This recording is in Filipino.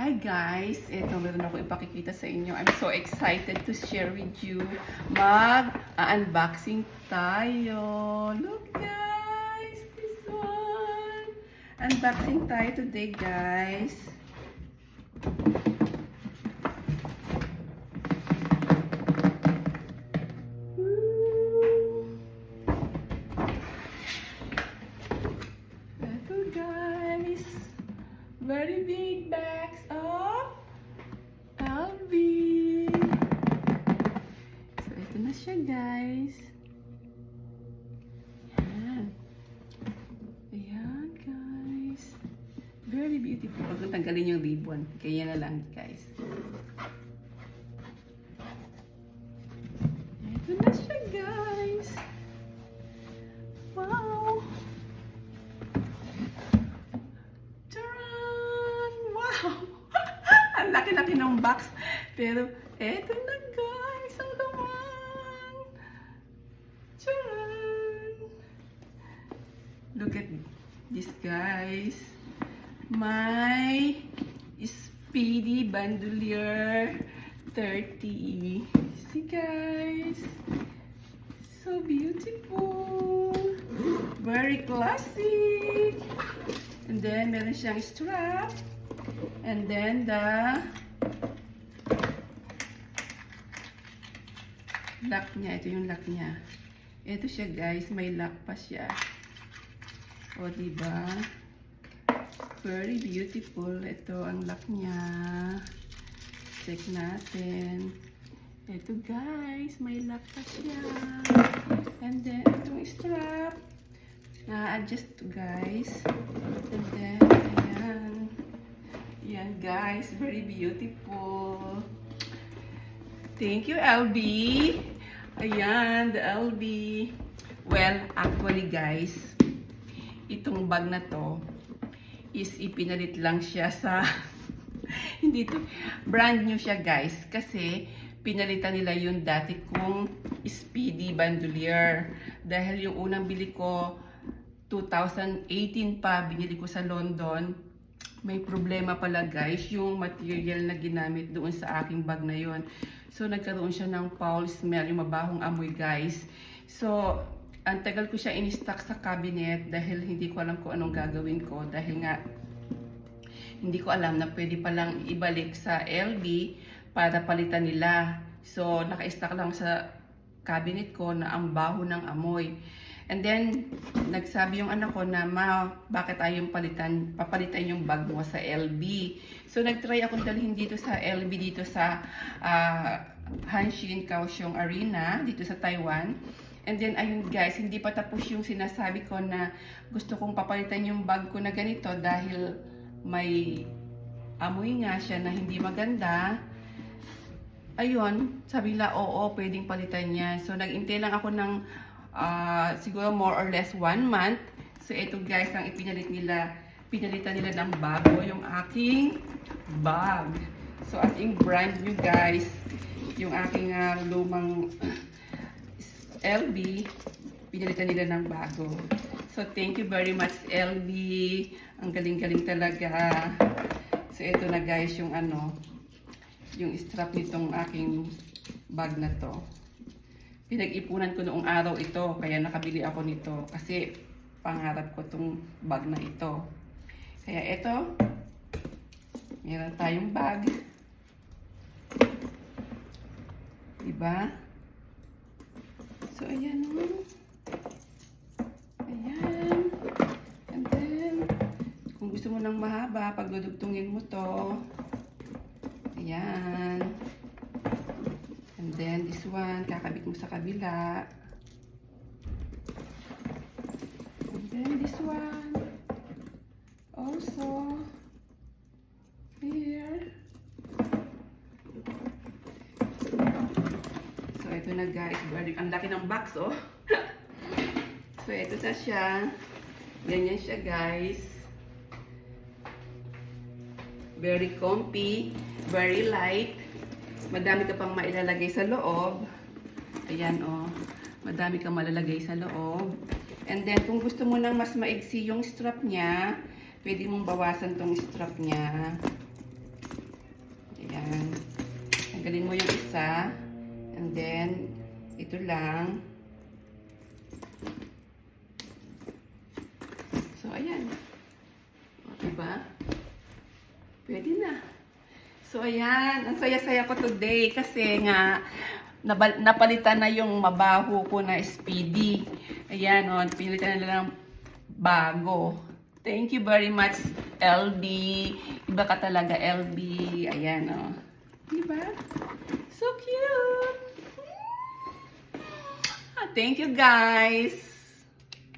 Hi guys! Ito, meron ako ipakikita sa inyo. I'm so excited to share with you. Mag-unboxing tayo. Look guys! This one! Unboxing tayo today guys. Ito guys! Very big bags of LV. So, ito na siya, guys. Ayan. Ayan, guys. Very beautiful. Huwag kong tanggalin yung ribbon. Kaya na lang, guys. Ito na siya, guys. Wow! Ang laki-laki ng box. Pero, eto na guys. Ang laman. Tcharan! Look at this guys. My Speedy Bandolier 30. See guys. So beautiful. Very classic. And then, meron siyang strap. And then the lock niya. Ito yung lock niya. Ito siya guys. May lock pa siya. O diba? Very beautiful. Ito ang lock niya. Check natin. Ito guys. May lock pa siya. And then itong strap. Na-adjust to guys. And then ayan. Yan guys, very beautiful. Thank you LB. Ayan, the LB. Well, actually guys, itong bag na to is ipinalit lang siya sa hindi to brand new siya guys kasi pinalitan nila yung dati kong Speedy Bandolier dahil yung unang bili ko 2018 pa, binili ko sa London. May problema pala guys yung material na ginamit doon sa aking bag na yon. So nagkaroon siya ng foul smell, yung mabahong amoy guys. So ang tagal ko siya in-stock sa cabinet dahil hindi ko alam kung anong gagawin ko dahil nga hindi ko alam na pwede palang ibalik sa LB para palitan nila. So naka-stock lang sa cabinet ko na ang baho ng amoy. And then, nagsabi yung anak ko na, Ma, bakit ayaw papalitan yung bag mo sa LB? So, nagtry akong dalhin dito sa LB, dito sa Hanshin Kaohsiung Arena, dito sa Taiwan. And then, ayun guys, hindi pa tapos yung sinasabi ko na gusto kong papalitan yung bag ko na ganito dahil may amoy nga siya na hindi maganda. Ayun, sabi nila, oo, pwedeng palitan niya. So, nag-intay lang ako ng siguro more or less 1 month. So ito guys ang pinalitan nila ng bago yung aking bag. So as in brand new guys yung aking lumang LB pinalitan nila ng bago. So thank you very much LB. Ang galing-galing talaga. So ito na guys yung yung strap nitong aking bag na to. Pinag-ipunan ko noong araw ito, kaya nakabili ako nito. Kasi pangarap ko itong bag na ito. Kaya ito, meron tayong bag. Diba? So, ayan o. Ayan. And then, kung gusto mo ng mahaba, pagdudugtungin mo to. Ayan. And then, this one, kakabit mo sa kabila. And then, this one. Also, here. So, ito na guys. Ang laki ng box, oh. So, ito na siya. Ganyan siya, guys. Very comfy. Very light. Madami ka pang mailalagay sa loob. Ayan o. Madami kang malalagay sa loob. And then, kung gusto mo nang mas maigsi yung strap niya, pwede mong bawasan tong strap niya. Ito lang. So, ayan. O, diba? Pwede na. So, ayan. Ang saya-saya ko today kasi nga napalitan na yung mabaho ko na Speedy. Ayan, o. Pinalitan na lang bago. Thank you very much, LB. Iba ka talaga, LB. Ayan, o. Diba? So cute! Thank you, guys!